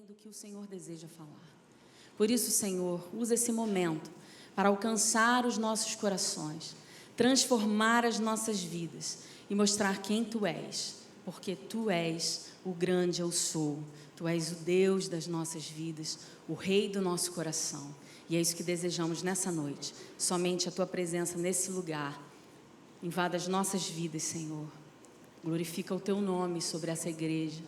do que o Senhor deseja falar. Por isso, Senhor, usa esse momento para alcançar os nossos corações, transformar as nossas vidas e mostrar quem Tu és, porque Tu és o grande eu sou, Tu és o Deus das nossas vidas, o Rei do nosso coração. E é isso que desejamos nessa noite, somente a Tua presença nesse lugar. Invada as nossas vidas, Senhor. Glorifica o Teu nome sobre essa igreja.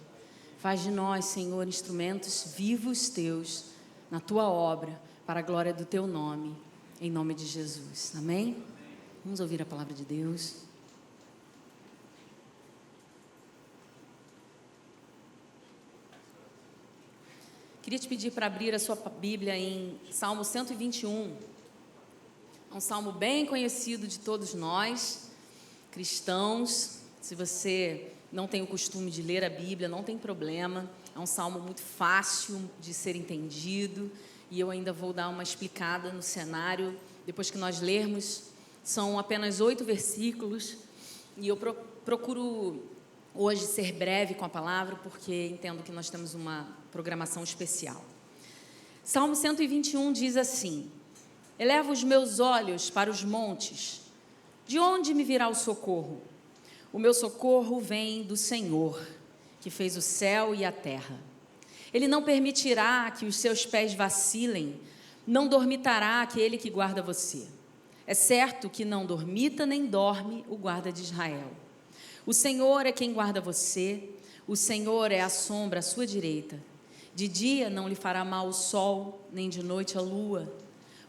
Faz de nós, Senhor, instrumentos vivos Teus na Tua obra, para a glória do Teu nome, em nome de Jesus. Amém? Vamos ouvir a palavra de Deus. Queria te pedir para abrir a sua Bíblia em Salmo 121. É um salmo bem conhecido de todos nós, cristãos. Se você não tem o costume de ler a Bíblia, não tem problema. É um salmo muito fácil de ser entendido. E eu ainda vou dar uma explicada no cenário. Depois que nós lermos, são apenas 8 versículos. E eu procuro hoje ser breve com a palavra, porque entendo que nós temos uma programação especial. Salmo 121 diz assim: Eleva os meus olhos para os montes. De onde me virá o socorro? O meu socorro vem do Senhor, que fez o céu e a terra. Ele não permitirá que os seus pés vacilem, não dormitará aquele que guarda você. É certo que não dormita nem dorme o guarda de Israel. O Senhor é quem guarda você, o Senhor é a sombra à sua direita. De dia não lhe fará mal o sol, nem de noite a lua.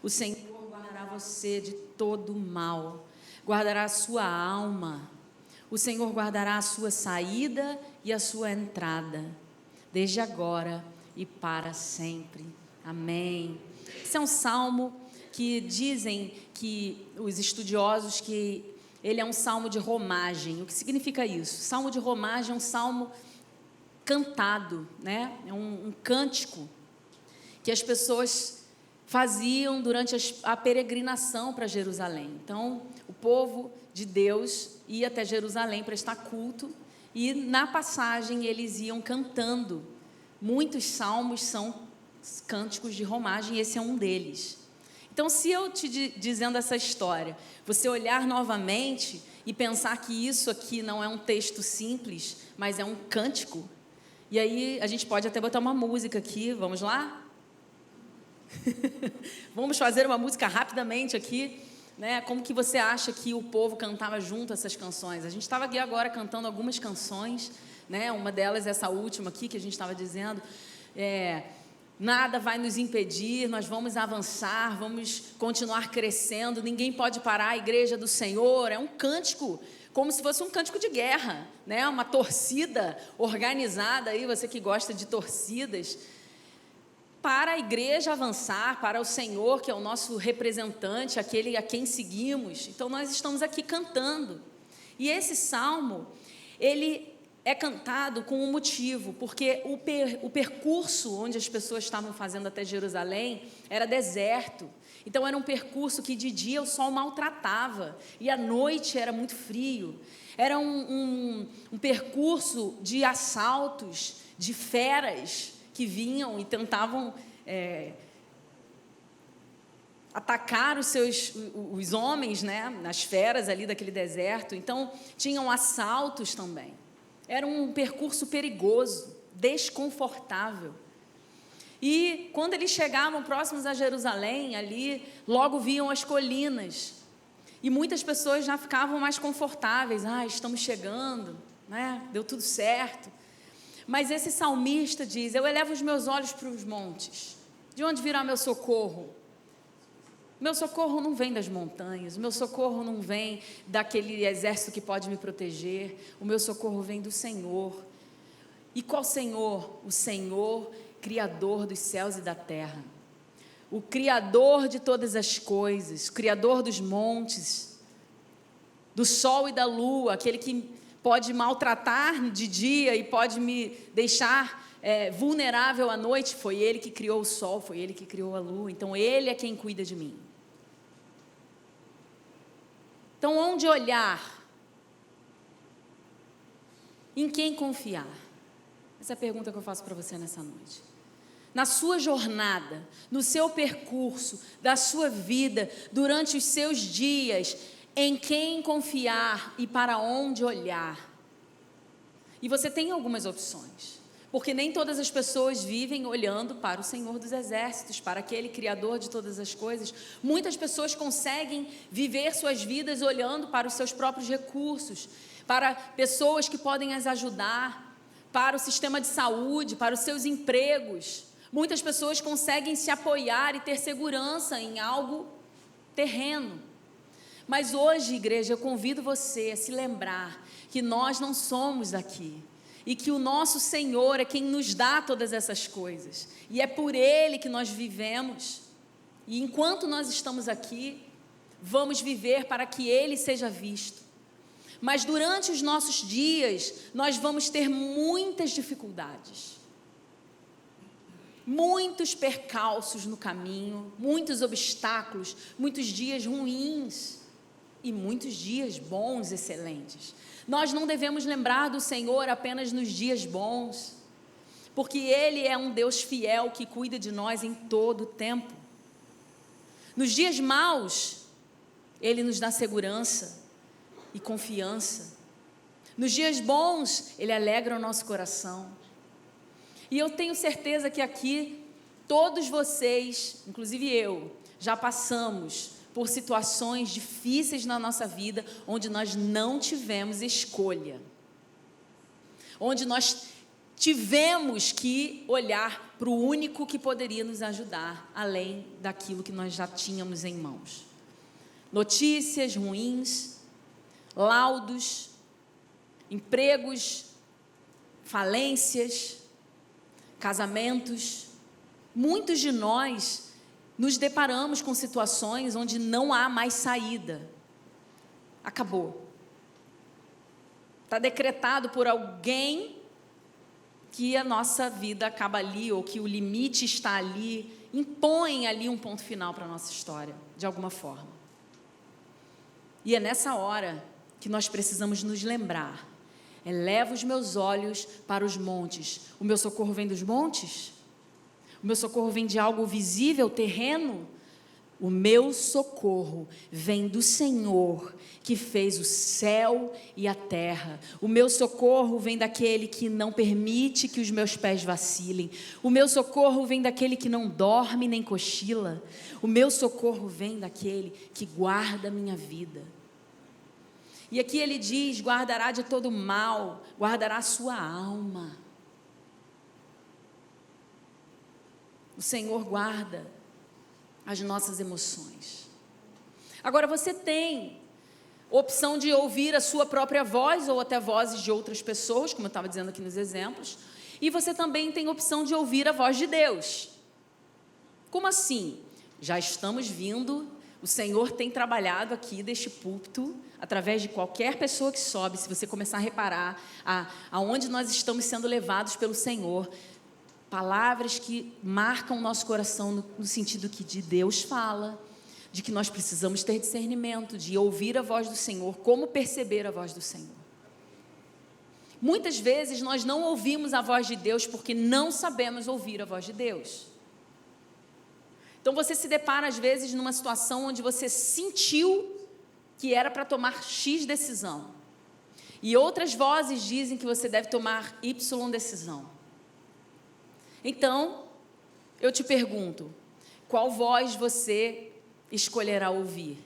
O Senhor guardará você de todo mal, guardará a sua alma. O Senhor guardará a sua saída e a sua entrada, desde agora e para sempre. Amém. Esse é um salmo que dizem que os estudiosos que ele é um salmo de romagem. O que significa isso? Salmo de romagem é um salmo cantado, né? É um cântico que as pessoas faziam durante a peregrinação para Jerusalém. Então, o povo de Deus ia até Jerusalém para estar culto, e na passagem eles iam cantando. Muitos salmos são cânticos de romagem, e esse é um deles. Então, se eu te dizendo essa história, você olhar novamente e pensar que isso aqui não é um texto simples, mas é um cântico, e aí a gente pode até botar uma música aqui, vamos lá? Vamos fazer uma música rapidamente aqui, né? Como que você acha que o povo cantava junto essas canções? A gente estava aqui agora cantando algumas canções, né? Uma delas é essa última aqui que a gente estava dizendo, nada vai nos impedir, nós vamos avançar, vamos continuar crescendo, ninguém pode parar a igreja do Senhor. É um cântico, como se fosse um cântico de guerra, né? Uma torcida organizada aí, você que gosta de torcidas, para a igreja avançar, para o Senhor, que é o nosso representante, aquele a quem seguimos. Então, nós estamos aqui cantando. E esse salmo, ele é cantado com um motivo, porque o percurso onde as pessoas estavam fazendo até Jerusalém era deserto. Então, era um percurso que de dia o sol maltratava, e à noite era muito frio. Era um percurso de assaltos, de feras, que vinham e tentavam atacar os homens, né, nas feras ali daquele deserto. Então, tinham assaltos também. Era um percurso perigoso, desconfortável. E quando eles chegavam próximos a Jerusalém, ali, logo viam as colinas. E muitas pessoas já ficavam mais confortáveis. Estamos chegando, né? Deu tudo certo. Mas esse salmista diz: eu elevo os meus olhos para os montes. De onde virá meu socorro? Meu socorro não vem das montanhas, o meu socorro não vem daquele exército que pode me proteger, o meu socorro vem do Senhor. E qual Senhor? O Senhor, Criador dos céus e da terra, o Criador de todas as coisas, Criador dos montes, do sol e da lua, aquele que pode maltratar de dia e pode me deixar vulnerável à noite. Foi Ele que criou o sol, foi Ele que criou a lua. Então, Ele é quem cuida de mim. Então, onde olhar? Em quem confiar? Essa é a pergunta que eu faço para você nessa noite. na sua jornada, no seu percurso, da sua vida, durante os seus dias, em quem confiar e para onde olhar. E você tem algumas opções, porque nem todas as pessoas vivem olhando para o Senhor dos Exércitos, para aquele Criador de todas as coisas. Muitas pessoas conseguem viver suas vidas olhando para os seus próprios recursos, para pessoas que podem as ajudar, para o sistema de saúde, para os seus empregos. Muitas pessoas conseguem se apoiar e ter segurança em algo terreno. Mas hoje, igreja, eu convido você a se lembrar que nós não somos daqui e que o nosso Senhor é quem nos dá todas essas coisas. E é por Ele que nós vivemos. E enquanto nós estamos aqui, vamos viver para que Ele seja visto. Mas durante os nossos dias, nós vamos ter muitas dificuldades. Muitos percalços no caminho, muitos obstáculos, muitos dias ruins e muitos dias bons, excelentes. Nós não devemos lembrar do Senhor apenas nos dias bons, porque Ele é um Deus fiel que cuida de nós em todo o tempo. Nos dias maus, Ele nos dá segurança e confiança. Nos dias bons, Ele alegra o nosso coração. E eu tenho certeza que aqui, todos vocês, inclusive eu, já passamos por situações difíceis na nossa vida, onde nós não tivemos escolha. Onde nós tivemos que olhar para o único que poderia nos ajudar, além daquilo que nós já tínhamos em mãos. Notícias ruins, laudos, empregos, falências, casamentos. Muitos de nós nos deparamos com situações onde não há mais saída. Acabou. Está decretado por alguém que a nossa vida acaba ali, ou que o limite está ali, impõe ali um ponto final para a nossa história, de alguma forma. E é nessa hora que nós precisamos nos lembrar. Eleva os meus olhos para os montes. O meu socorro vem dos montes? O meu socorro vem de algo visível, terreno? O meu socorro vem do Senhor, que fez o céu e a terra. O meu socorro vem daquele que não permite que os meus pés vacilem. O meu socorro vem daquele que não dorme nem cochila. O meu socorro vem daquele que guarda a minha vida. E aqui ele diz: guardará de todo mal, guardará a sua alma. O Senhor guarda as nossas emoções. Agora você tem opção de ouvir a sua própria voz, ou até vozes de outras pessoas, como eu estava dizendo aqui nos exemplos, e você também tem opção de ouvir a voz de Deus. Como assim? Já estamos vindo, o Senhor tem trabalhado aqui deste púlpito, através de qualquer pessoa que sobe. Se você começar a reparar aonde nós estamos sendo levados pelo Senhor, palavras que marcam o nosso coração no sentido que de Deus fala, de que nós precisamos ter discernimento, de ouvir a voz do Senhor, como perceber a voz do Senhor. Muitas vezes nós não ouvimos a voz de Deus porque não sabemos ouvir a voz de Deus. Então você se depara às vezes numa situação onde você sentiu que era para tomar X decisão, e outras vozes dizem que você deve tomar Y decisão. Então, eu te pergunto, qual voz você escolherá ouvir?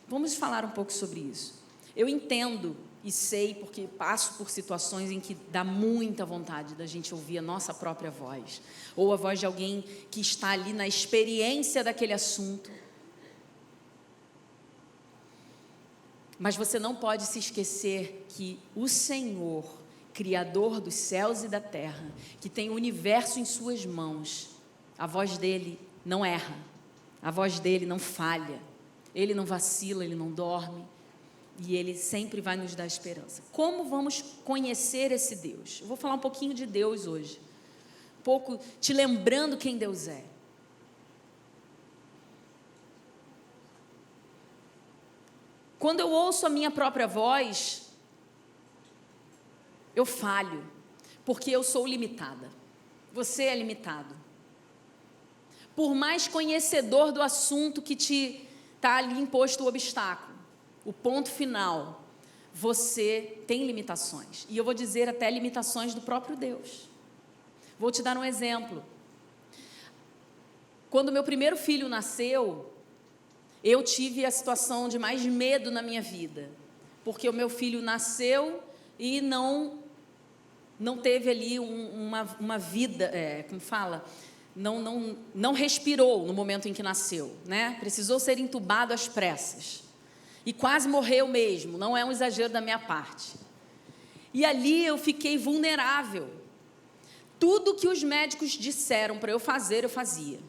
Vamos falar um pouco sobre isso. Eu entendo e sei, porque passo por situações em que dá muita vontade da gente ouvir a nossa própria voz, ou a voz de alguém que está ali na experiência daquele assunto. Mas você não pode se esquecer que o Senhor, Criador dos céus e da terra, que tem o universo em suas mãos, a voz dele não erra, a voz dele não falha, ele não vacila, ele não dorme, e ele sempre vai nos dar esperança. Como vamos conhecer esse Deus? Eu vou falar um pouquinho de Deus hoje, um pouco te lembrando quem Deus é. Quando eu ouço a minha própria voz, eu falho, Porque eu sou limitada. Você é limitado. Por mais conhecedor do assunto que te está ali imposto o obstáculo, o ponto final, você tem limitações. E eu vou dizer até limitações do próprio Deus. Vou te dar um exemplo. Quando meu primeiro filho nasceu, eu tive a situação de mais medo na minha vida. Porque o meu filho nasceu e não teve ali uma vida, como fala? Não respirou no momento em que nasceu, né? Precisou ser entubado às pressas. E quase morreu mesmo, não é um exagero da minha parte. E ali eu fiquei vulnerável. Tudo que os médicos disseram para eu fazer, eu fazia.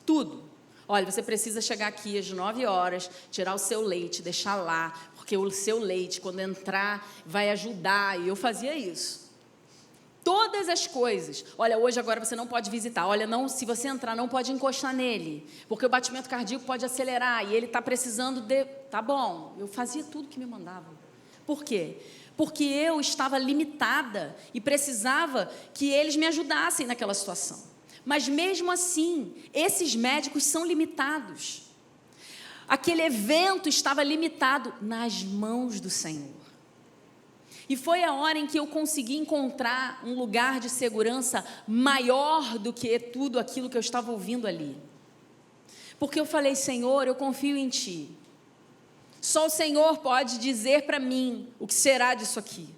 Tudo. Olha, você precisa chegar aqui às 9 horas, tirar o seu leite, deixar lá, porque o seu leite, quando entrar, vai ajudar. E eu fazia isso. Todas as coisas. Olha, hoje agora você não pode visitar. Olha, não, se você entrar, não pode encostar nele, porque o batimento cardíaco pode acelerar e ele está precisando de... Tá bom, eu fazia tudo que me mandavam. Por quê? Porque eu estava limitada e precisava que eles me ajudassem naquela situação. Mas mesmo assim, esses médicos são limitados. Aquele evento estava limitado nas mãos do Senhor. E foi a hora em que eu consegui encontrar um lugar de segurança maior do que tudo aquilo que eu estava ouvindo ali. Porque eu falei, Senhor, eu confio em Ti. Só o Senhor pode dizer para mim o que será disso aqui.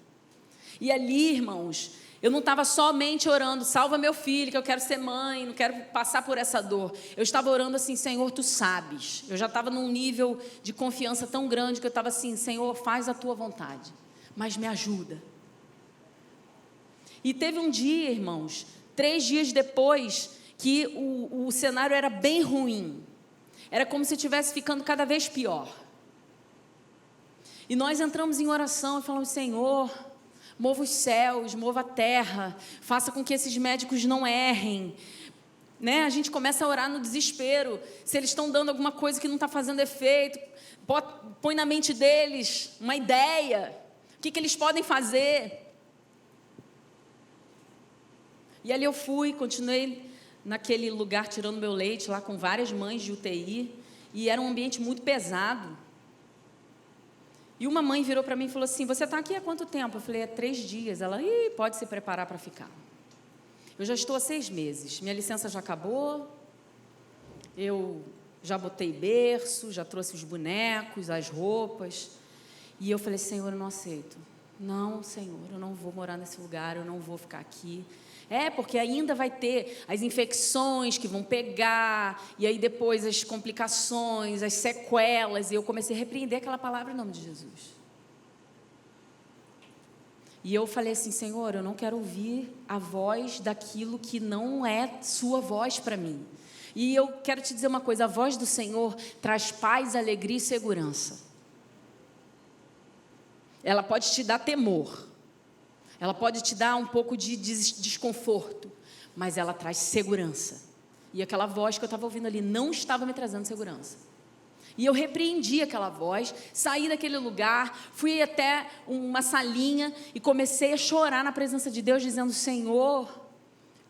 E ali, irmãos, eu não estava somente orando, salva meu filho, que eu quero ser mãe, não quero passar por essa dor. Eu estava orando assim, Senhor, Tu sabes. Eu já estava num nível de confiança tão grande que eu estava assim, Senhor, faz a Tua vontade. Mas me ajuda. E teve um dia, irmãos, 3 dias depois, que o cenário era bem ruim. Era como se estivesse ficando cada vez pior. E nós entramos em oração e falamos, Senhor, mova os céus, mova a terra, faça com que esses médicos não errem. Né? A gente começa a orar no desespero. Se eles estão dando alguma coisa que não está fazendo efeito, põe na mente deles uma ideia. O que eles podem fazer? E ali eu fui, continuei naquele lugar tirando meu leite, lá com várias mães de UTI, e era um ambiente muito pesado. E uma mãe virou para mim e falou assim, você está aqui há quanto tempo? Eu falei, 3 dias. Ela, pode se preparar para ficar. Eu já estou há 6 meses, minha licença já acabou, eu já botei berço, já trouxe os bonecos, as roupas. E eu falei, Senhor, eu não aceito. Não, Senhor, eu não vou morar nesse lugar, eu não vou ficar aqui. Porque ainda vai ter as infecções que vão pegar, e aí depois as complicações, as sequelas. E eu comecei a repreender aquela palavra em nome de Jesus. E eu falei assim, Senhor, eu não quero ouvir a voz daquilo que não é sua voz para mim. E eu quero te dizer uma coisa, a voz do Senhor traz paz, alegria e segurança. Ela pode te dar temor, ela pode te dar um pouco de desconforto, mas ela traz segurança. E aquela voz que eu estava ouvindo ali não estava me trazendo segurança. E eu repreendi aquela voz, saí daquele lugar, fui até uma salinha e comecei a chorar na presença de Deus, dizendo, Senhor,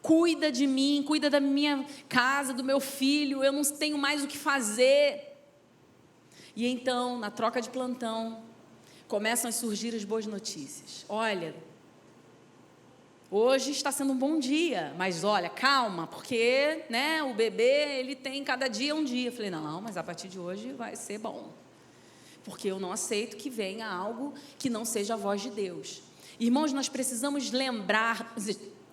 cuida de mim, cuida da minha casa, do meu filho, eu não tenho mais o que fazer. E então, na troca de plantão, começam a surgir as boas notícias. Olha, hoje está sendo um bom dia, mas olha, calma, porque né, o bebê, ele tem cada dia um dia. Eu falei, não, mas a partir de hoje vai ser bom. Porque eu não aceito que venha algo que não seja a voz de Deus. Irmãos, nós precisamos lembrar,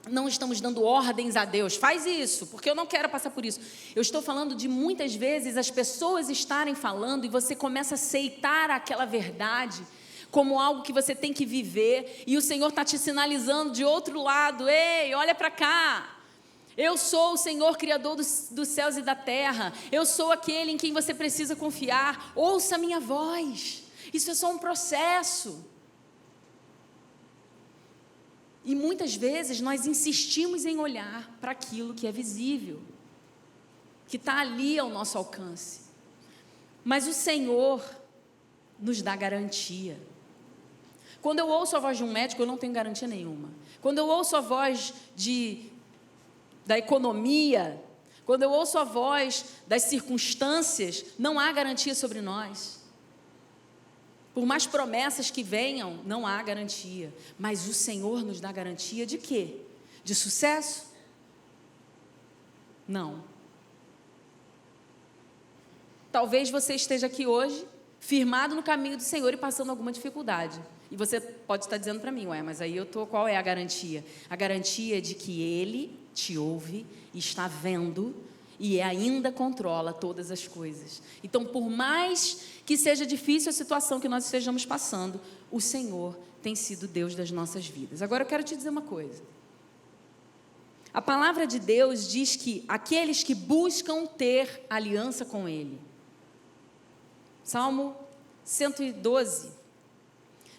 não estamos dando ordens a Deus, faz isso, porque eu não quero passar por isso. Eu estou falando de muitas vezes as pessoas estarem falando e você começa a aceitar aquela verdade como algo que você tem que viver, e o Senhor está te sinalizando de outro lado, ei, olha para cá, eu sou o Senhor Criador dos céus e da terra, eu sou aquele em quem você precisa confiar, ouça a minha voz, isso é só um processo. E muitas vezes nós insistimos em olhar para aquilo que é visível, que está ali ao nosso alcance, mas o Senhor nos dá garantia. Quando eu ouço a voz de um médico, eu não tenho garantia nenhuma. Quando eu ouço a voz da economia, quando eu ouço a voz das circunstâncias, não há garantia sobre nós. Por mais promessas que venham, não há garantia. Mas o Senhor nos dá garantia de quê? De sucesso? Não. Talvez você esteja aqui hoje, firmado no caminho do Senhor e passando alguma dificuldade. E você pode estar dizendo para mim, mas aí qual é a garantia? A garantia é de que Ele te ouve, está vendo e ainda controla todas as coisas. Então, por mais que seja difícil a situação que nós estejamos passando, o Senhor tem sido Deus das nossas vidas. Agora eu quero te dizer uma coisa. A palavra de Deus diz que aqueles que buscam ter aliança com Ele. Salmo 112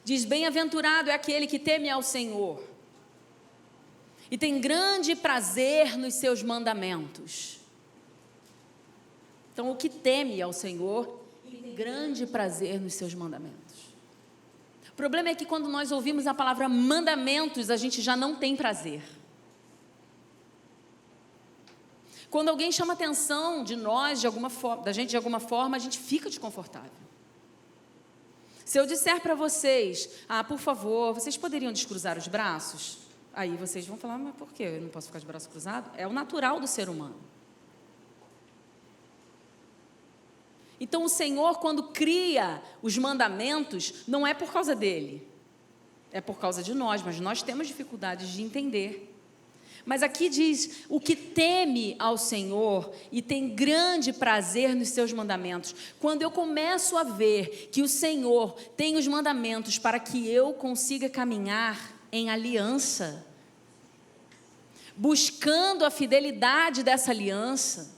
diz: bem-aventurado é aquele que teme ao Senhor e tem grande prazer nos seus mandamentos. Então, o que teme ao Senhor tem grande prazer nos seus mandamentos. O problema é que quando nós ouvimos a palavra mandamentos, a gente já não tem prazer. Quando alguém chama a atenção de nós, da gente de alguma forma, a gente fica desconfortável. Se eu disser para vocês, por favor, vocês poderiam descruzar os braços? Aí vocês vão falar, mas por quê? Eu não posso ficar de braço cruzado? É o natural do ser humano. Então o Senhor, quando cria os mandamentos, não é por causa dele, é por causa de nós, mas nós temos dificuldades de entender. Mas aqui diz, o que teme ao Senhor e tem grande prazer nos seus mandamentos. Quando eu começo a ver que o Senhor tem os mandamentos para que eu consiga caminhar em aliança, buscando a fidelidade dessa aliança,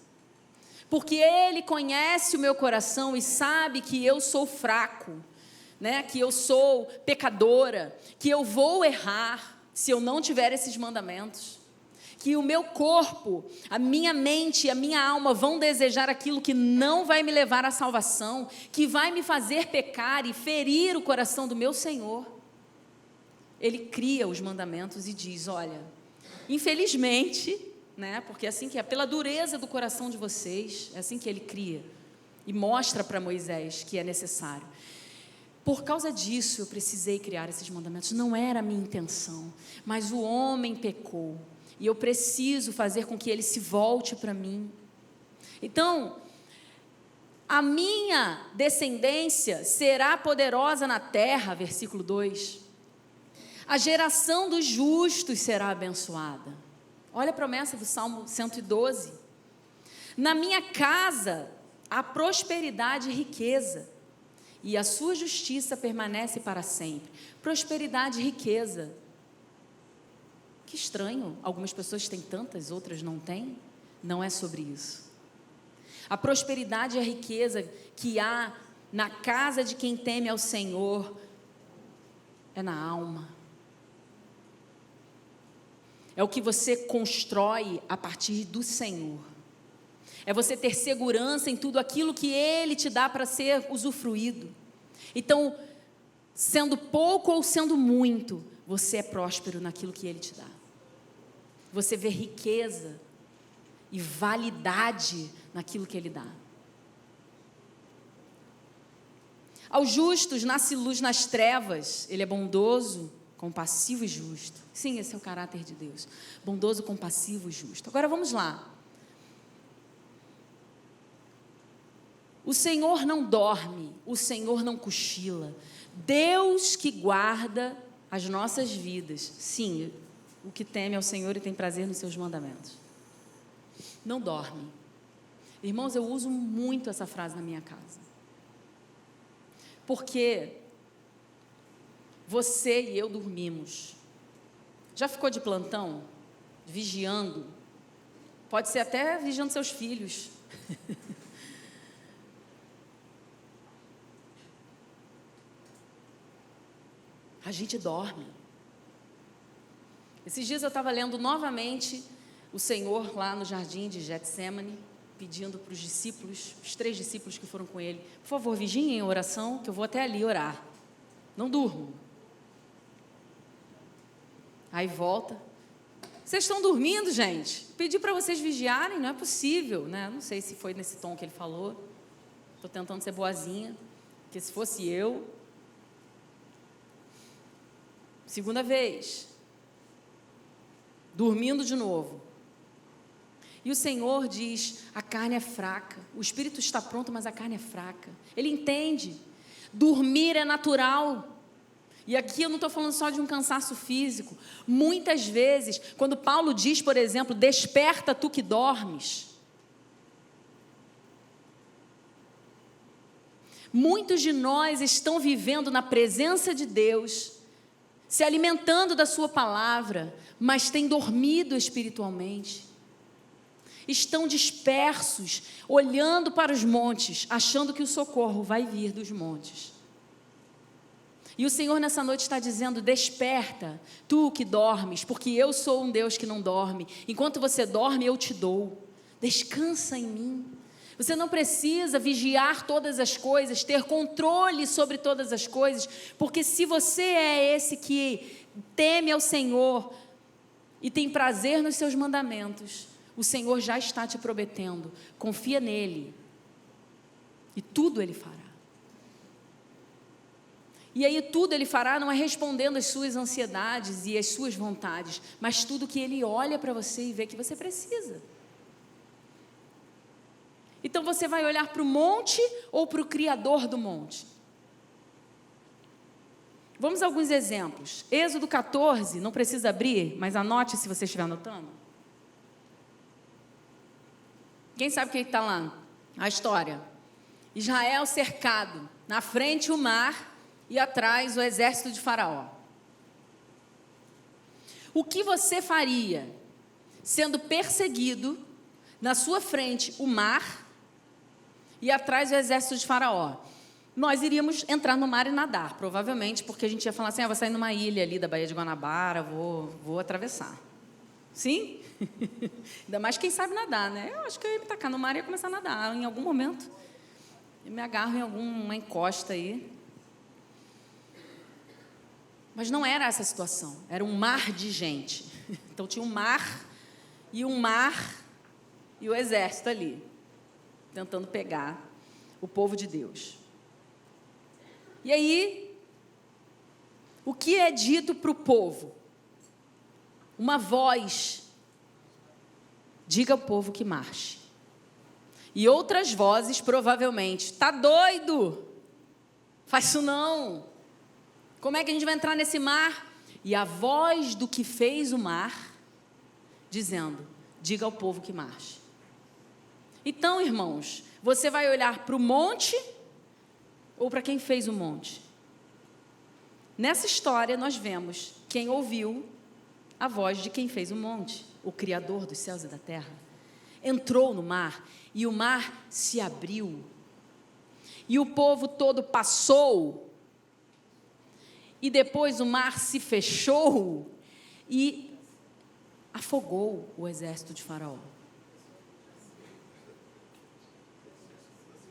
porque Ele conhece o meu coração e sabe que eu sou fraco, que eu sou pecadora, que eu vou errar se eu não tiver esses mandamentos. Que o meu corpo, a minha mente e a minha alma vão desejar aquilo que não vai me levar à salvação, que vai me fazer pecar e ferir o coração do meu Senhor. Ele cria os mandamentos e diz, olha, infelizmente, porque é assim que é, pela dureza do coração de vocês, é assim que Ele cria e mostra para Moisés que é necessário. Por causa disso eu precisei criar esses mandamentos, não era a minha intenção, mas o homem pecou. E eu preciso fazer com que ele se volte para mim. Então, a minha descendência será poderosa na terra, versículo 2. A geração dos justos será abençoada. Olha a promessa do Salmo 112. Na minha casa há prosperidade e riqueza, e a sua justiça permanece para sempre. Prosperidade e riqueza. Que estranho, algumas pessoas têm tantas, outras não têm. Não é sobre isso. A prosperidade e a riqueza que há na casa de quem teme ao Senhor é na alma. É o que você constrói a partir do Senhor. É você ter segurança em tudo aquilo que Ele te dá para ser usufruído. Então, sendo pouco ou sendo muito, você é próspero naquilo que Ele te dá. Você vê riqueza e validade naquilo que Ele dá. Aos justos nasce luz nas trevas. Ele é bondoso, compassivo e justo. Sim, esse é o caráter de Deus. Bondoso, compassivo e justo. Agora vamos lá. O Senhor não dorme, o Senhor não cochila. Deus que guarda as nossas vidas. Sim, o que teme ao Senhor e tem prazer nos seus mandamentos. Não dorme. Irmãos, eu uso muito essa frase na minha casa. Porque você e eu dormimos. Já ficou de plantão? Vigiando? Pode ser até vigiando seus filhos. A gente dorme. Esses dias eu estava lendo novamente o Senhor lá no jardim de Getsêmani, pedindo para os discípulos, os 3 discípulos que foram com ele, por favor, vigiem em oração, que eu vou até ali orar. Não durmo. Aí volta. Vocês estão dormindo, gente? Pedi para vocês vigiarem, não é possível, né? Não sei se foi nesse tom que ele falou. Estou tentando ser boazinha, porque se fosse eu... Segunda vez. Dormindo de novo. E o Senhor diz, a carne é fraca, o espírito está pronto, mas a carne é fraca. Ele entende, dormir é natural. E aqui eu não estou falando só de um cansaço físico. Muitas vezes, quando Paulo diz, por exemplo, desperta tu que dormes. Muitos de nós estão vivendo na presença de Deus, se alimentando da sua palavra, mas têm dormido espiritualmente. Estão dispersos, olhando para os montes, achando que o socorro vai vir dos montes. E o Senhor nessa noite está dizendo, desperta, tu que dormes, porque eu sou um Deus que não dorme. Enquanto você dorme, eu te dou. Descansa em mim. Você não precisa vigiar todas as coisas, ter controle sobre todas as coisas, porque se você é esse que teme ao Senhor e tem prazer nos seus mandamentos, o Senhor já está te prometendo, confia nele e tudo Ele fará. E aí tudo Ele fará não é respondendo às suas ansiedades e às suas vontades, mas tudo que Ele olha para você e vê que você precisa. Então você vai olhar para o monte ou para o Criador do monte? Vamos a alguns exemplos. Êxodo 14, não precisa abrir, mas anote se você estiver anotando. Quem sabe o que está lá? A história. Israel cercado, na frente o mar e atrás o exército de Faraó. O que você faria sendo perseguido, na sua frente o mar e atrás o exército de Faraó? Nós iríamos entrar no mar e nadar, provavelmente, porque a gente ia falar assim, vou sair numa ilha ali da Baía de Guanabara, vou atravessar. Sim? Ainda mais quem sabe nadar, né? Eu acho que eu ia me tacar no mar e ia começar a nadar em algum momento. Eu me agarro em alguma encosta aí. Mas não era essa a situação, era um mar de gente. Então tinha um mar e o exército ali, tentando pegar o povo de Deus. E aí, o que é dito para o povo? Uma voz, diga ao povo que marche. E outras vozes, provavelmente, tá doido? Faz isso não. Como é que a gente vai entrar nesse mar? E a voz do que fez o mar, dizendo, diga ao povo que marche. Então, irmãos, você vai olhar para o monte ou para quem fez o monte? Nessa história nós vemos quem ouviu a voz de quem fez o monte, o Criador dos céus e da terra. Entrou no mar e o mar se abriu. E o povo todo passou. E depois o mar se fechou e afogou o exército de Faraó.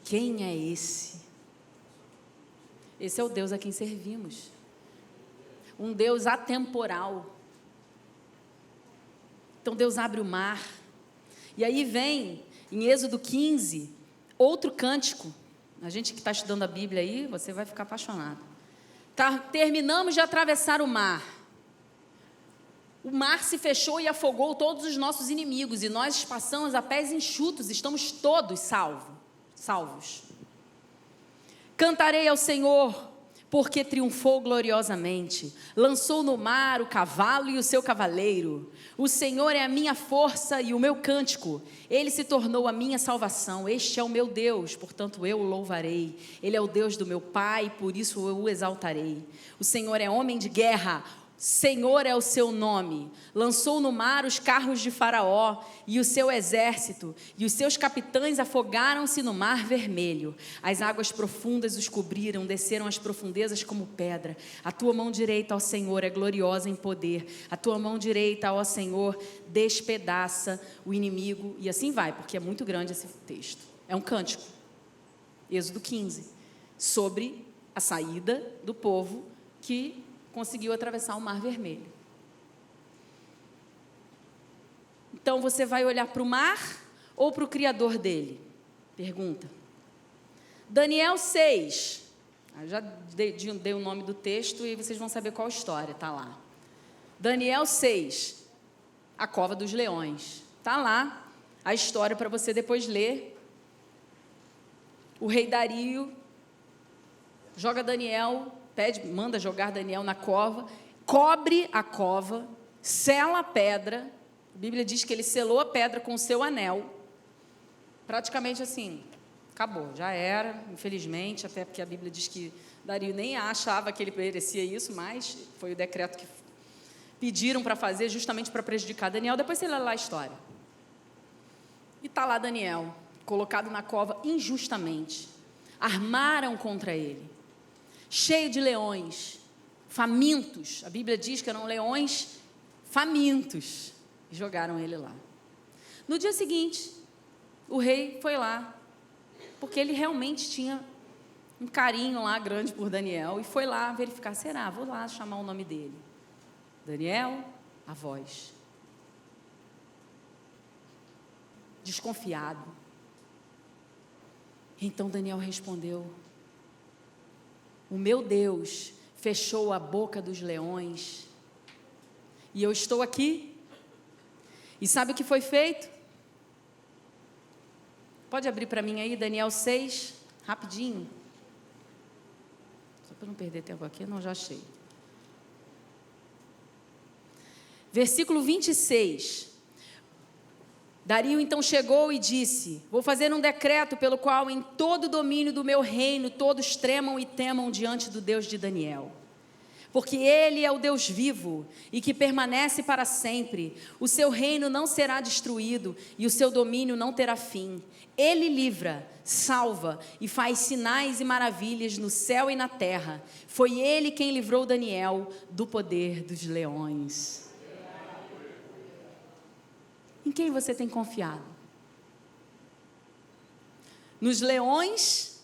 Quem é esse? Esse é o Deus a quem servimos. Um Deus atemporal. Então Deus abre o mar. E aí vem, em Êxodo 15, outro cântico. A gente que está estudando a Bíblia aí, você vai ficar apaixonado. Terminamos de atravessar o mar. O mar se fechou e afogou todos os nossos inimigos. E nós passamos a pés enxutos, estamos todos salvos. Cantarei ao Senhor, porque triunfou gloriosamente. Lançou no mar o cavalo e o seu cavaleiro. O Senhor é a minha força e o meu cântico. Ele se tornou a minha salvação. Este é o meu Deus, portanto eu o louvarei. Ele é o Deus do meu pai, por isso eu o exaltarei. O Senhor é homem de guerra. Senhor é o seu nome. Lançou no mar os carros de Faraó e o seu exército, e os seus capitães afogaram-se no mar vermelho. As águas profundas os cobriram, desceram as profundezas como pedra. A tua mão direita, ó Senhor, é gloriosa em poder. A tua mão direita, ó Senhor, despedaça o inimigo. E assim vai, porque é muito grande esse texto. É um cântico. Êxodo 15, sobre a saída do povo que conseguiu atravessar o Mar Vermelho. Então, você vai olhar para o mar ou para o Criador dele? Pergunta. Daniel 6. Eu já dei o nome do texto e vocês vão saber qual a história, está lá. Daniel 6, a cova dos leões. Está lá a história para você depois ler. O rei Dario joga Daniel, manda jogar Daniel na cova, cobre a cova, sela a pedra. A Bíblia diz que ele selou a pedra com o seu anel. Praticamente assim, acabou, já era, infelizmente, até porque a Bíblia diz que Dario nem achava que ele merecia isso, mas foi o decreto que pediram para fazer justamente para prejudicar Daniel. Depois você lê lá a história. E está lá Daniel, colocado na cova injustamente. Armaram contra ele, cheio de leões, famintos. A Bíblia diz que eram leões famintos. E jogaram ele lá. No dia seguinte, o rei foi lá, porque ele realmente tinha um carinho lá grande por Daniel, e foi lá verificar, será? Vou lá chamar o nome dele. Daniel, a voz. Desconfiado. Então Daniel respondeu: o meu Deus fechou a boca dos leões, e eu estou aqui. E sabe o que foi feito? Pode abrir para mim aí, Daniel 6, rapidinho. Só para não perder tempo aqui, não, já achei. Versículo 26. Dario então chegou e disse: vou fazer um decreto pelo qual em todo o domínio do meu reino todos tremam e temam diante do Deus de Daniel. Porque ele é o Deus vivo e que permanece para sempre. O seu reino não será destruído e o seu domínio não terá fim. Ele livra, salva e faz sinais e maravilhas no céu e na terra. Foi ele quem livrou Daniel do poder dos leões. Em quem você tem confiado? Nos leões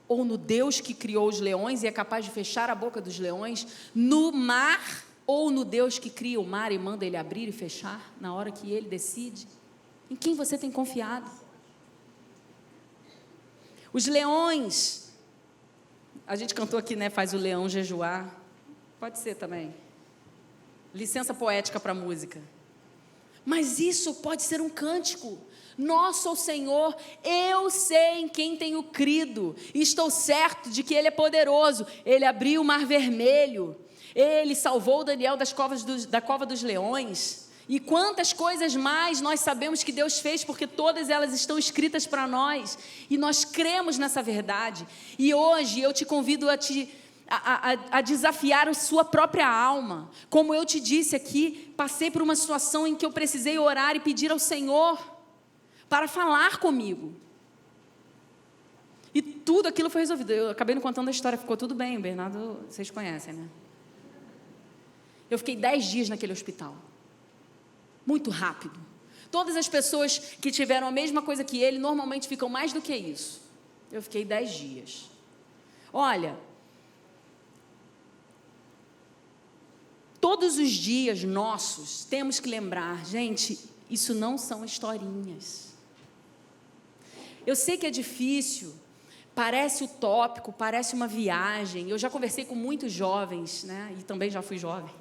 ou no Deus que criou os leões e é capaz de fechar a boca dos leões? No mar ou no Deus que cria o mar e manda ele abrir e fechar na hora que ele decide? Em quem você tem confiado? Os leões, a gente cantou aqui, né? Faz o leão jejuar. Pode ser também. Licença poética para a música. Mas isso pode ser um cântico. Nosso Senhor, eu sei em quem tenho crido, e estou certo de que Ele é poderoso. Ele abriu o mar vermelho, Ele salvou Daniel da cova dos leões, e quantas coisas mais nós sabemos que Deus fez, porque todas elas estão escritas para nós, e nós cremos nessa verdade. E hoje eu te convido a desafiar a sua própria alma. Como eu te disse aqui, passei por uma situação em que eu precisei orar e pedir ao Senhor para falar comigo, e tudo aquilo foi resolvido. Eu acabei não contando a história, ficou tudo bem, o Bernardo, vocês conhecem, né? Eu fiquei 10 dias naquele hospital, muito rápido. Todas as pessoas que tiveram a mesma coisa que ele, normalmente ficam mais do que isso. Eu fiquei 10 dias. Olha, todos os dias nossos, temos que lembrar, gente, isso não são historinhas. Eu sei que é difícil, parece utópico, parece uma viagem. Eu já conversei com muitos jovens, né? E também já fui jovem,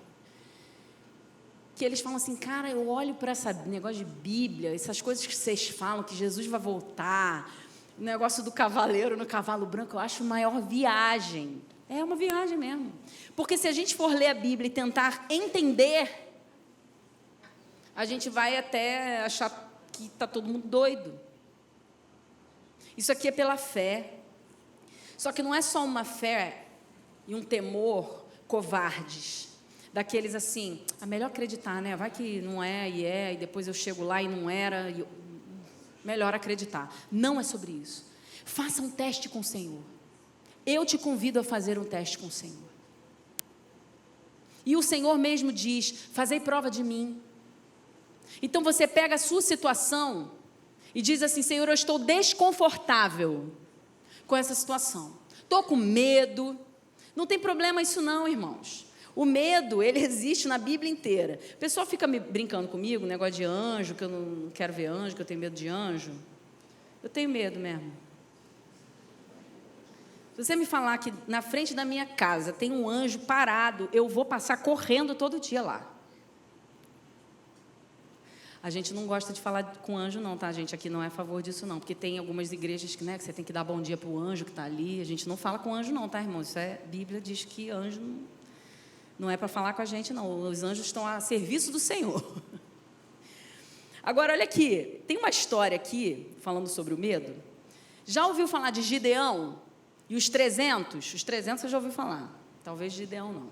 que eles falam assim: cara, eu olho para esse negócio de Bíblia, essas coisas que vocês falam, que Jesus vai voltar, o negócio do cavaleiro no cavalo branco, eu acho maior viagem. É uma viagem mesmo. Porque se a gente for ler a Bíblia e tentar entender, a gente vai até achar que está todo mundo doido. Isso aqui é pela fé. Só que não é só uma fé e um temor covardes, daqueles assim, melhor acreditar, né? Vai que não é, e depois eu chego lá e não era, melhor acreditar. Não é sobre isso. Faça um teste com o Senhor. Eu te convido a fazer um teste com o Senhor. E o Senhor mesmo diz: fazei prova de mim. Então você pega a sua situação e diz assim: Senhor, eu estou desconfortável com essa situação, estou com medo. Não tem problema isso não, irmãos. O medo, ele existe na Bíblia inteira. O pessoal fica me brincando comigo, negócio de anjo, que eu não quero ver anjo, que eu tenho medo de anjo. Eu tenho medo mesmo. Se você me falar que na frente da minha casa tem um anjo parado, eu vou passar correndo todo dia lá. A gente não gosta de falar com anjo não, tá, gente? Aqui não é a favor disso não, porque tem algumas igrejas que, né, que você tem que dar bom dia para o anjo que está ali. A gente não fala com anjo não, tá, irmão? Isso é, a Bíblia diz que anjo não é para falar com a gente não. Os anjos estão a serviço do Senhor. Agora, olha aqui, tem uma história aqui, falando sobre o medo. Já ouviu falar de Gideão e os 300? Os 300 você já ouviu falar, talvez Gideão não.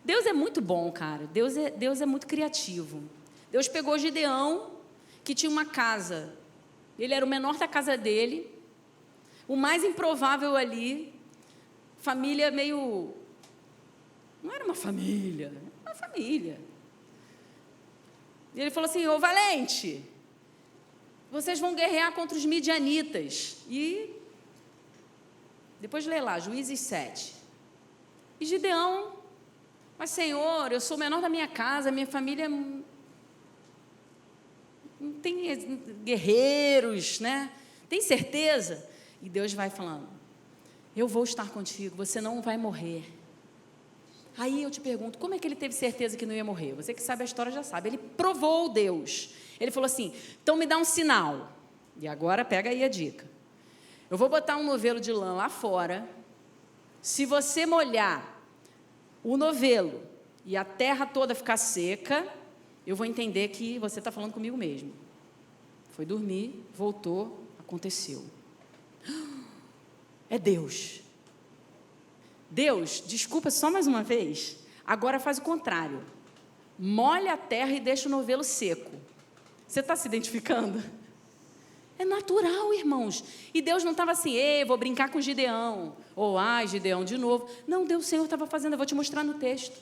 Deus é muito bom, cara. Deus é muito criativo. Deus pegou Gideão, que tinha uma casa. Ele era o menor da casa dele, o mais improvável ali, família meio... Não era uma família, era uma família. E ele falou assim, ô valente, vocês vão guerrear contra os midianitas. E depois lê lá, Juízes 7. E Gideão, mas Senhor, eu sou o menor da minha casa, minha família não tem guerreiros, né? Tem certeza? E Deus vai falando, eu vou estar contigo, você não vai morrer. Aí eu te pergunto, como é que ele teve certeza que não ia morrer? Você que sabe a história já sabe. Ele provou Deus. Ele falou assim, então me dá um sinal. E agora pega aí a dica. Eu vou botar um novelo de lã lá fora. Se você molhar o novelo e a terra toda ficar seca, eu vou entender que você está falando comigo mesmo. Foi dormir, voltou, aconteceu. É Deus. Deus, desculpa só mais uma vez, agora faz o contrário. Molha a terra e deixa o novelo seco. Você está se identificando? É natural, irmãos. E Deus não estava assim, vou brincar com Gideão. Ou, Gideão de novo. Não, Deus, o Senhor estava fazendo, eu vou te mostrar no texto.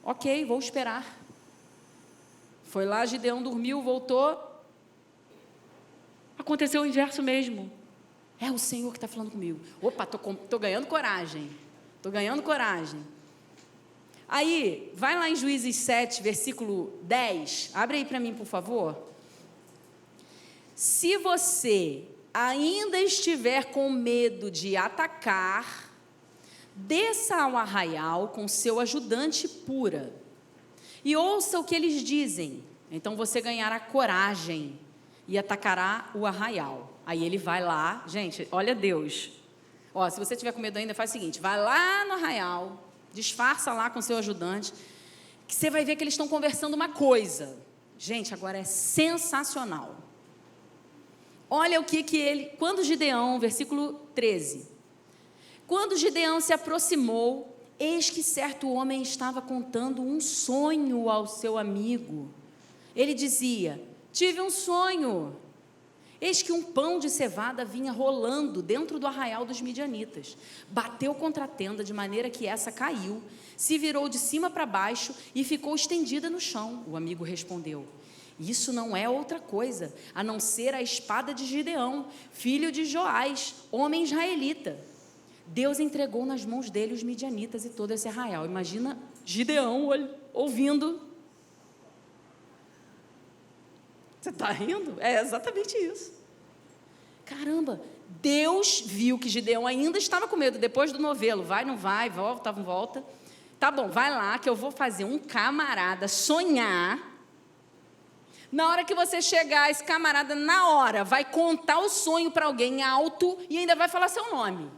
Ok, vou esperar. Foi lá, Gideão dormiu, voltou. Aconteceu o inverso mesmo. É o Senhor que está falando comigo. Opa, estou ganhando coragem. Estou ganhando coragem. Aí, vai lá em Juízes 7, versículo 10. Abre aí para mim, por favor. Se você ainda estiver com medo de atacar, desça ao arraial com seu ajudante Pura e ouça o que eles dizem. Então você ganhará coragem e atacará o arraial. Aí ele vai lá, gente, olha Deus. Se você tiver com medo ainda, faz o seguinte, vai lá no arraial, disfarça lá com seu ajudante, que você vai ver que eles estão conversando uma coisa. Gente, agora é sensacional. Olha o que ele... Quando Gideão, versículo 13. Quando Gideão se aproximou, eis que certo homem estava contando um sonho ao seu amigo. Ele dizia, tive um sonho. Eis que um pão de cevada vinha rolando dentro do arraial dos midianitas. Bateu contra a tenda de maneira que essa caiu, se virou de cima para baixo e ficou estendida no chão. O amigo respondeu, isso não é outra coisa, a não ser a espada de Gideão, filho de Joás, homem israelita. Deus entregou nas mãos dele os midianitas e todo esse arraial. Imagina Gideão ouvindo. Você está rindo? É exatamente isso. Caramba, Deus viu que Gideão ainda estava com medo, depois do novelo, vai, não vai, volta, não volta. Tá bom, vai lá que eu vou fazer um camarada sonhar. Na hora que você chegar, esse camarada, na hora, vai contar o sonho para alguém alto e ainda vai falar seu nome.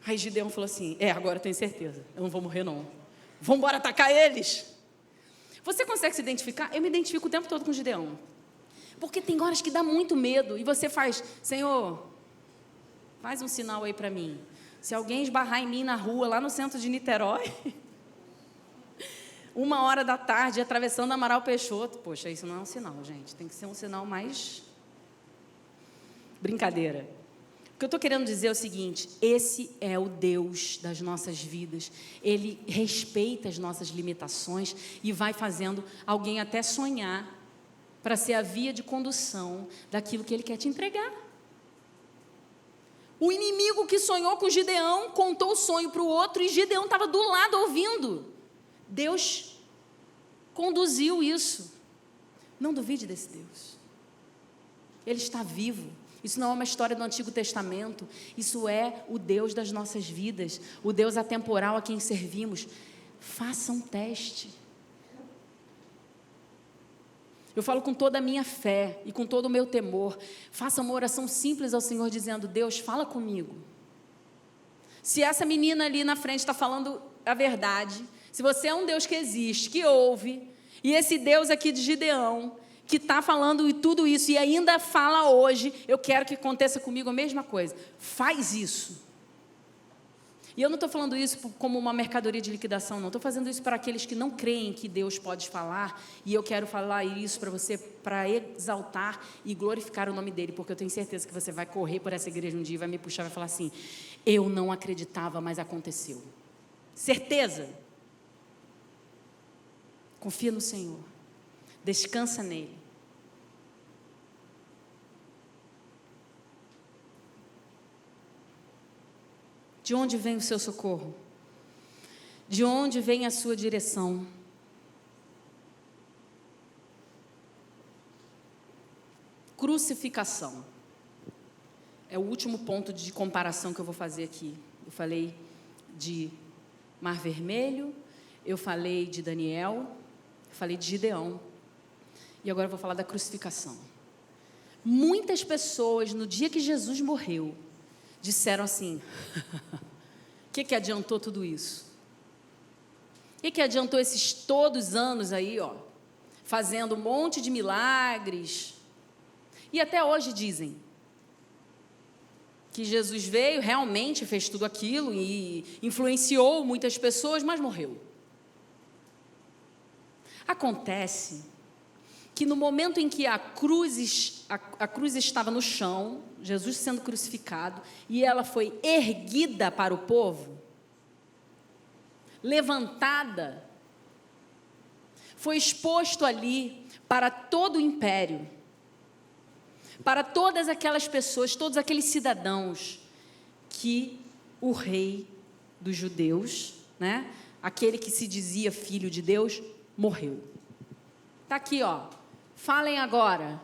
Aí Gideão falou assim, agora eu tenho certeza, eu não vou morrer não. Vamos embora atacar eles. Você consegue se identificar? Eu me identifico o tempo todo com Gideão. Porque tem horas que dá muito medo e você faz, Senhor, faz um sinal aí para mim. Se alguém esbarrar em mim na rua, lá no centro de Niterói, 1h da tarde, atravessando Amaral Peixoto, poxa, isso não é um sinal, gente. Tem que ser um sinal mais... Brincadeira. O que eu estou querendo dizer é o seguinte, esse é o Deus das nossas vidas. Ele respeita as nossas limitações e vai fazendo alguém até sonhar para ser a via de condução daquilo que Ele quer te entregar. O inimigo que sonhou com Gideão contou o sonho para o outro e Gideão estava do lado ouvindo. Deus conduziu isso. Não duvide desse Deus. Ele está vivo. Isso não é uma história do Antigo Testamento. Isso é o Deus das nossas vidas, o Deus atemporal a quem servimos. Faça um teste. Eu falo com toda a minha fé e com todo o meu temor. Faça uma oração simples ao Senhor, dizendo: Deus, fala comigo. Se essa menina ali na frente está falando a verdade, se você é um Deus que existe, que ouve, e esse Deus aqui de Gideão, que está falando tudo isso e ainda fala hoje, eu quero que aconteça comigo a mesma coisa. Faz isso. E eu não estou falando isso como uma mercadoria de liquidação, não. Estou fazendo isso para aqueles que não creem que Deus pode falar. E eu quero falar isso para você, para exaltar e glorificar o nome dEle. Porque eu tenho certeza que você vai correr por essa igreja um dia e vai me puxar e vai falar assim: eu não acreditava, mas aconteceu. Certeza. Confia no Senhor. Descansa nele. De onde vem o seu socorro? De onde vem a sua direção? Crucificação. É o último ponto de comparação que eu vou fazer aqui. Eu falei de Mar Vermelho, eu falei de Daniel, eu falei de Gideão. E agora eu vou falar da crucificação. Muitas pessoas, no dia que Jesus morreu, disseram assim: o que adiantou tudo isso? O que adiantou esses todos anos aí, fazendo um monte de milagres? E até hoje dizem que Jesus veio, realmente fez tudo aquilo e influenciou muitas pessoas, mas morreu. Acontece que no momento em que a cruz estava no chão, Jesus sendo crucificado, e ela foi erguida para o povo, levantada, foi exposto ali para todo o império, para todas aquelas pessoas, todos aqueles cidadãos, que o rei dos judeus, né, aquele que se dizia filho de Deus, morreu. Está aqui, falem agora.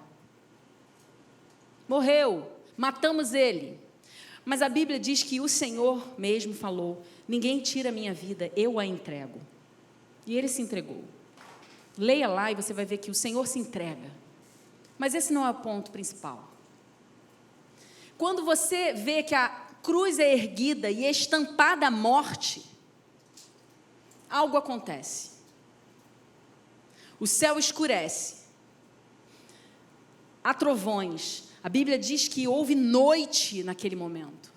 Morreu, matamos ele. Mas a Bíblia diz que o Senhor mesmo falou: ninguém tira a minha vida, eu a entrego. E ele se entregou. Leia lá e você vai ver que o Senhor se entrega. Mas esse não é o ponto principal. Quando você vê que a cruz é erguida e estampada a morte, algo acontece. O céu escurece. Há trovões. A Bíblia diz que houve noite naquele momento.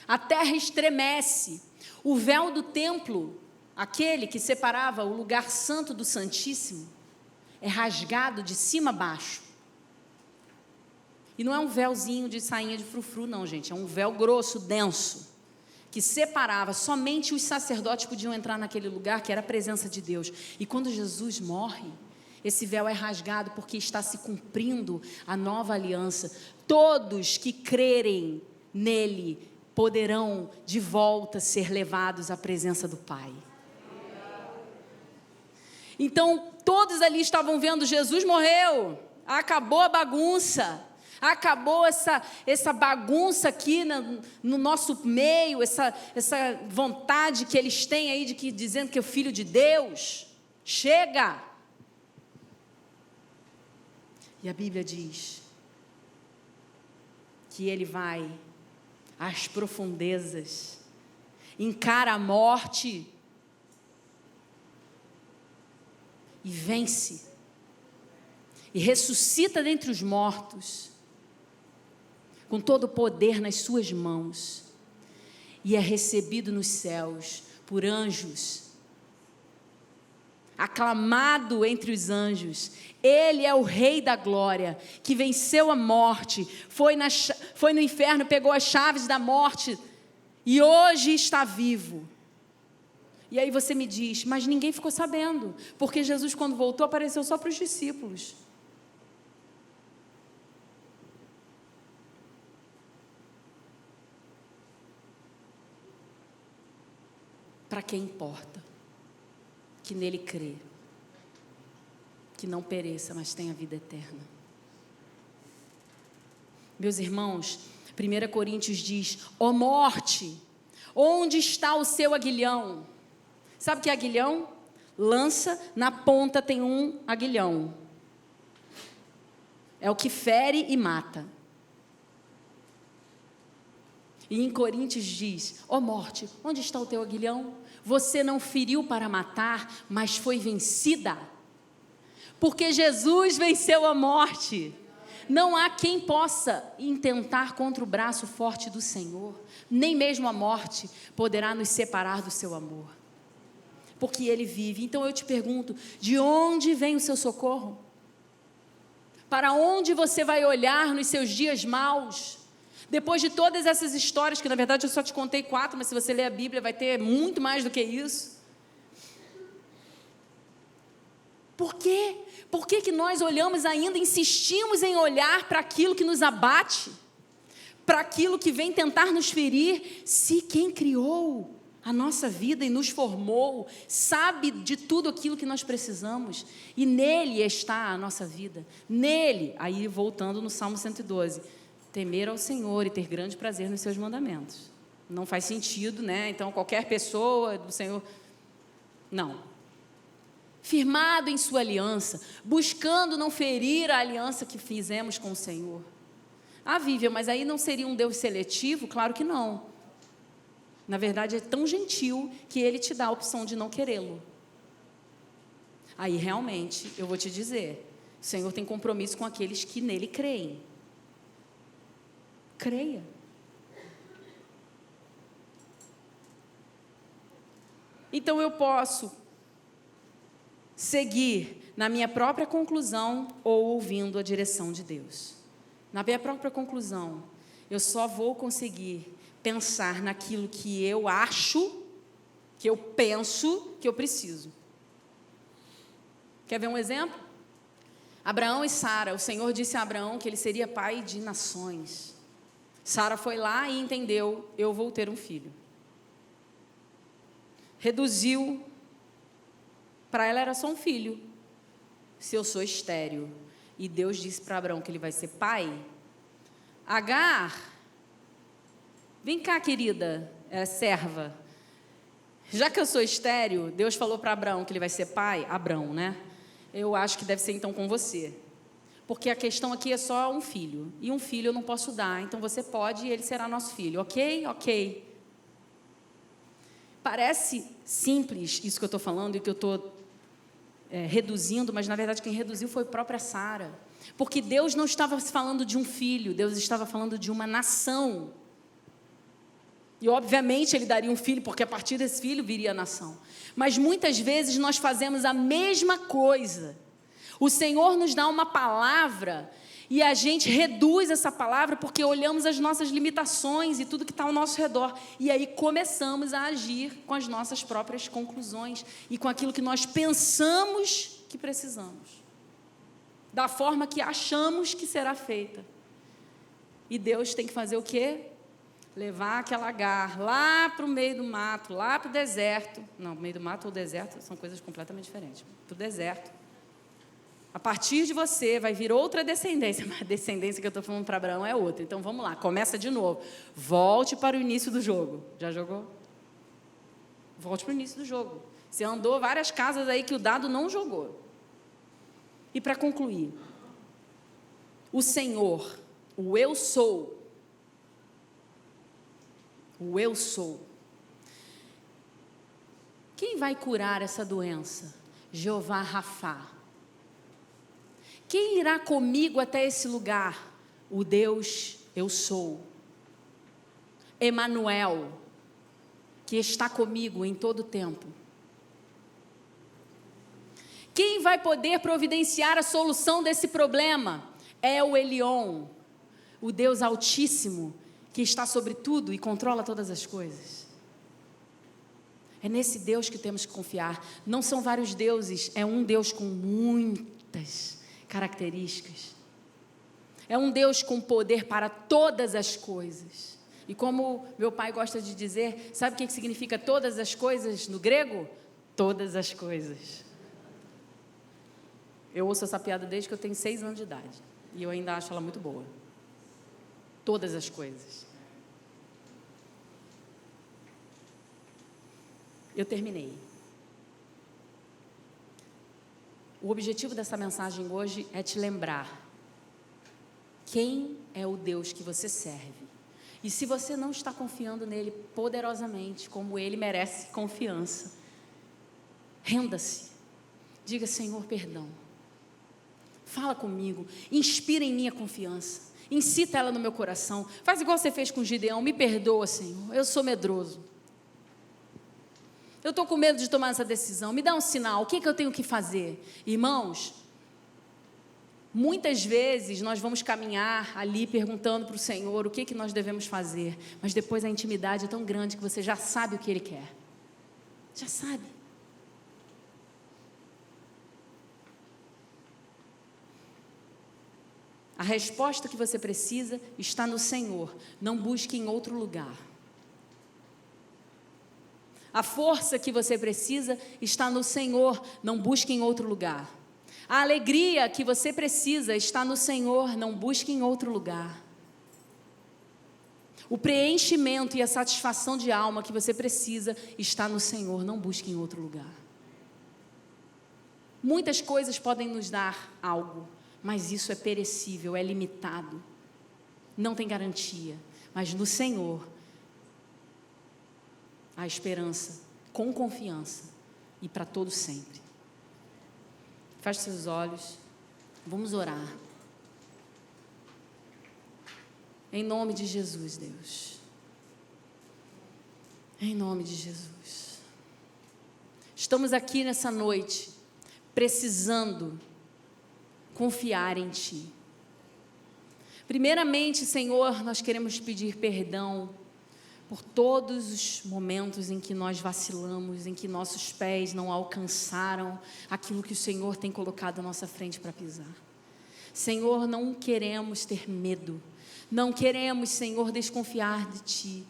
A terra estremece. O véu do templo, aquele que separava o lugar santo do Santíssimo, é rasgado de cima a baixo. E não é um véuzinho de sainha de frufru, não, gente. É um véu grosso, denso, que separava. Somente os sacerdotes podiam entrar naquele lugar, que era a presença de Deus. E quando Jesus morre, esse véu é rasgado porque está se cumprindo a nova aliança. Todos que crerem nele poderão de volta ser levados à presença do Pai. Então, todos ali estavam vendo: Jesus morreu, acabou a bagunça, acabou essa bagunça aqui no nosso meio, essa vontade que eles têm aí dizendo que é o Filho de Deus. Chega! E a Bíblia diz que ele vai às profundezas, encara a morte e vence, e ressuscita dentre os mortos, com todo o poder nas suas mãos, e é recebido nos céus por anjos, aclamado entre os anjos. Ele é o Rei da glória, que venceu a morte, foi no inferno, pegou as chaves da morte, e hoje está vivo. E aí você me diz: mas ninguém ficou sabendo, porque Jesus, quando voltou, apareceu só para os discípulos. quem importa, que nele crê, que não pereça, mas tenha vida eterna. Meus irmãos, 1 Coríntios diz: ó morte, onde está o seu aguilhão? Sabe o que é aguilhão? Lança, na ponta tem um aguilhão. É o que fere e mata. E em Coríntios diz: ó morte, onde está o teu aguilhão? Você não feriu para matar, mas foi vencida. Porque Jesus venceu a morte. Não há quem possa intentar contra o braço forte do Senhor. Nem mesmo a morte poderá nos separar do seu amor. Porque Ele vive. Então eu te pergunto, de onde vem o seu socorro? Para onde você vai olhar nos seus dias maus? Depois de todas essas histórias, que na verdade eu só te contei 4, mas se você ler a Bíblia vai ter muito mais do que isso. Por quê? Por que nós olhamos ainda, insistimos em olhar para aquilo que nos abate, para aquilo que vem tentar nos ferir, se quem criou a nossa vida e nos formou, sabe de tudo aquilo que nós precisamos, e nele está a nossa vida, nele, aí voltando no Salmo 112, temer ao Senhor e ter grande prazer nos seus mandamentos. Não faz sentido, né? Então qualquer pessoa do Senhor, não. Firmado em sua aliança, buscando não ferir a aliança que fizemos com o Senhor. Ah, Vivian, mas aí não seria um Deus seletivo? Claro que não. Na verdade, é tão gentil que Ele te dá a opção de não querê-lo. Aí, realmente, eu vou te dizer, o Senhor tem compromisso com aqueles que nele creem. Creia. Então, eu posso seguir na minha própria conclusão ou ouvindo a direção de Deus. Na minha própria conclusão, eu só vou conseguir pensar naquilo que eu acho, que eu penso, que eu preciso. Quer ver um exemplo? Abraão e Sara, o Senhor disse a Abraão que ele seria pai de nações. Sara foi lá e entendeu: eu vou ter um filho. Reduziu. Para ela era só um filho. Se eu sou estéril e Deus disse para Abraão que ele vai ser pai, Agar, vem cá, querida, serva, já que eu sou estéril, Deus falou para Abraão que ele vai ser pai, Abrão, né? Eu acho que deve ser então com você, porque a questão aqui é só um filho, e um filho eu não posso dar, então você pode e ele será nosso filho, ok? Ok. Parece simples isso que eu estou falando e que eu estou reduzindo, mas na verdade quem reduziu foi a própria Sara, porque Deus não estava falando de um filho, Deus estava falando de uma nação, e obviamente Ele daria um filho, porque a partir desse filho viria a nação, mas muitas vezes nós fazemos a mesma coisa. O Senhor nos dá uma palavra e a gente reduz essa palavra porque olhamos as nossas limitações e tudo que está ao nosso redor. E aí começamos a agir com as nossas próprias conclusões e com aquilo que nós pensamos que precisamos, da forma que achamos que será feita. E Deus tem que fazer o quê? Levar aquela Agar lá para o meio do mato, lá para o deserto. Não, meio do mato ou deserto são coisas completamente diferentes. Para o deserto. A partir de você vai vir outra descendência, mas a descendência que eu estou falando para Abraão é outra. Então vamos lá, começa de novo. Volte para o início do jogo. Já jogou? Volte para o início do jogo. Você andou várias casas aí que o dado não jogou. E para concluir, o Senhor, o eu sou, quem vai curar essa doença? Jeová Rafá. Quem irá comigo até esse lugar? O Deus eu sou. Emanuel, que está comigo em todo o tempo. Quem vai poder providenciar a solução desse problema? É o Elion, o Deus Altíssimo, que está sobre tudo e controla todas as coisas. É nesse Deus que temos que confiar. Não são vários deuses, é um Deus com muitas características. É um Deus com poder para todas as coisas. E como meu pai gosta de dizer, sabe o que significa todas as coisas no grego? Todas as coisas. Eu ouço essa piada desde que eu tenho 6 anos de idade. E eu ainda acho ela muito boa. Todas as coisas. Eu terminei. O objetivo dessa mensagem hoje é te lembrar quem é o Deus que você serve. E se você não está confiando nele poderosamente, como ele merece confiança, renda-se. Diga: Senhor, perdão. Fala comigo. Inspira em mim a confiança. Incita ela no meu coração. Faz igual você fez com Gideão. Me perdoa, Senhor. Eu sou medroso. Eu estou com medo de tomar essa decisão. Me dá um sinal. O que eu tenho que fazer? Irmãos, muitas vezes nós vamos caminhar ali perguntando para o Senhor o que nós devemos fazer. Mas depois a intimidade é tão grande que você já sabe o que Ele quer. Já sabe. A resposta que você precisa está no Senhor. Não busque em outro lugar. A força que você precisa está no Senhor. Não busque em outro lugar. A alegria que você precisa está no Senhor. Não busque em outro lugar. O preenchimento e a satisfação de alma que você precisa está no Senhor. Não busque em outro lugar. Muitas coisas podem nos dar algo, mas isso é perecível, é limitado, não tem garantia. Mas no Senhor há esperança, com confiança e para todo sempre. Feche seus olhos, vamos orar. Em nome de Jesus, Deus. Em nome de Jesus. Estamos aqui nessa noite, precisando confiar em Ti. Primeiramente, Senhor, nós queremos pedir perdão por todos os momentos em que nós vacilamos, em que nossos pés não alcançaram aquilo que o Senhor tem colocado à nossa frente para pisar. Senhor, não queremos ter medo, não queremos, Senhor, desconfiar de Ti.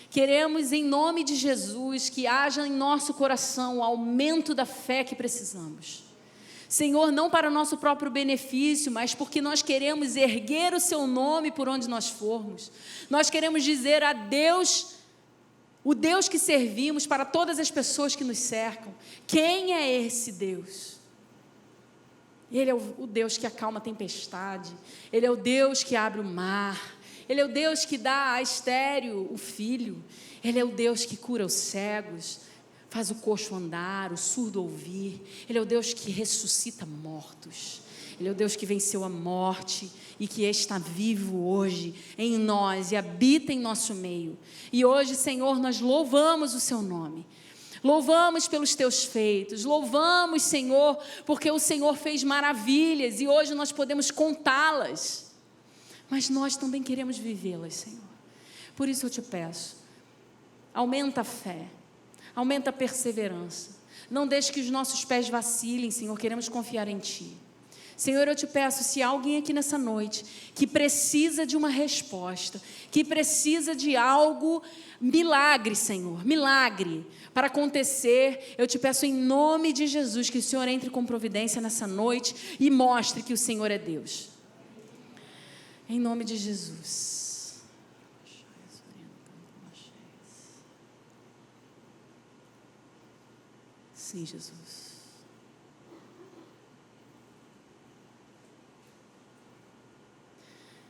Queremos, em nome de Jesus, que haja em nosso coração o aumento da fé que precisamos. Senhor, não para o nosso próprio benefício, mas porque nós queremos erguer o Seu nome por onde nós formos. Nós queremos dizer a Deus, o Deus que servimos, para todas as pessoas que nos cercam. Quem é esse Deus? Ele é o Deus que acalma a tempestade. Ele é o Deus que abre o mar. Ele é o Deus que dá a estéril o filho. Ele é o Deus que cura os cegos, faz o coxo andar, o surdo ouvir. Ele é o Deus que ressuscita mortos. Ele é o Deus que venceu a morte e que está vivo hoje em nós e habita em nosso meio. E hoje, Senhor, nós louvamos o Seu nome. Louvamos pelos Teus feitos. Louvamos, Senhor, porque o Senhor fez maravilhas e hoje nós podemos contá-las. Mas nós também queremos vivê-las, Senhor. Por isso eu te peço, aumenta a fé. Aumenta a perseverança. Não deixe que os nossos pés vacilem, Senhor. Queremos confiar em Ti. Senhor, eu te peço, se há alguém aqui nessa noite que precisa de uma resposta, que precisa de algo, milagre, Senhor, milagre para acontecer, eu te peço em nome de Jesus que o Senhor entre com providência nessa noite e mostre que o Senhor é Deus. Em nome de Jesus. Sim, Jesus.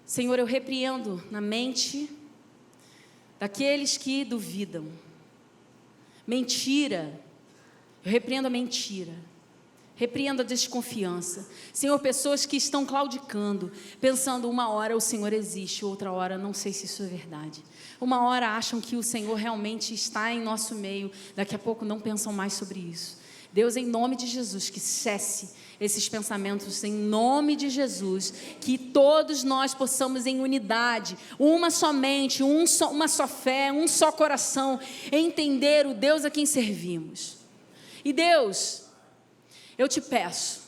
Senhor, eu repreendo na mente daqueles que duvidam. Mentira. Eu repreendo a mentira. Repreendo a desconfiança. Senhor, pessoas que estão claudicando, pensando uma hora o Senhor existe, outra hora não sei se isso é verdade. Uma hora acham que o Senhor realmente está em nosso meio, daqui a pouco não pensam mais sobre isso. Deus, em nome de Jesus, que cesse esses pensamentos, em nome de Jesus, que todos nós possamos em unidade, uma só mente, uma só fé, um só coração, entender o Deus a quem servimos. E Deus, eu te peço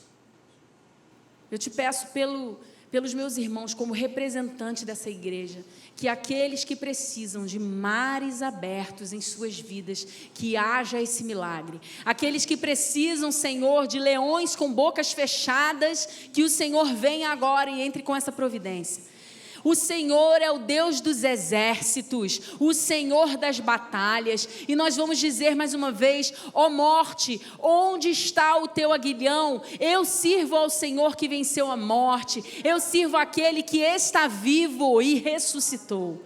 pelos meus irmãos como representante dessa igreja, que aqueles que precisam de mares abertos em suas vidas, que haja esse milagre. Aqueles que precisam, Senhor, de leões com bocas fechadas, que o Senhor venha agora e entre com essa providência. O Senhor é o Deus dos exércitos, o Senhor das batalhas, e nós vamos dizer mais uma vez: ó morte, onde está o teu aguilhão? Eu sirvo ao Senhor que venceu a morte, eu sirvo aquele que está vivo e ressuscitou.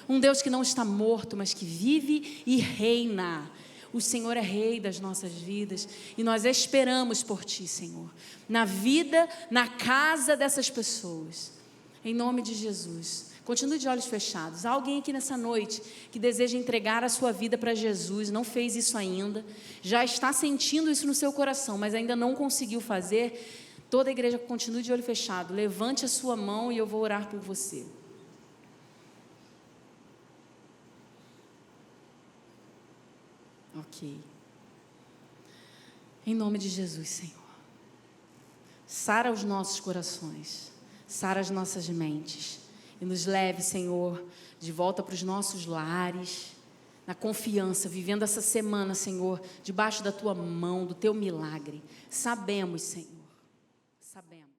Um Deus que não está morto, mas que vive e reina. O Senhor é Rei das nossas vidas, e nós esperamos por Ti, Senhor, na vida, na casa dessas pessoas. Em nome de Jesus, continue de olhos fechados. Há alguém aqui nessa noite que deseja entregar a sua vida para Jesus, não fez isso ainda, já está sentindo isso no seu coração, mas ainda não conseguiu fazer. Toda a igreja continue de olho fechado. Levante a sua mão e eu vou orar por você. Ok. Em nome de Jesus, Senhor, sara os nossos corações, sara as nossas mentes e nos leve, Senhor, de volta para os nossos lares, na confiança, vivendo essa semana, Senhor, debaixo da Tua mão, do Teu milagre. Sabemos, Senhor, sabemos.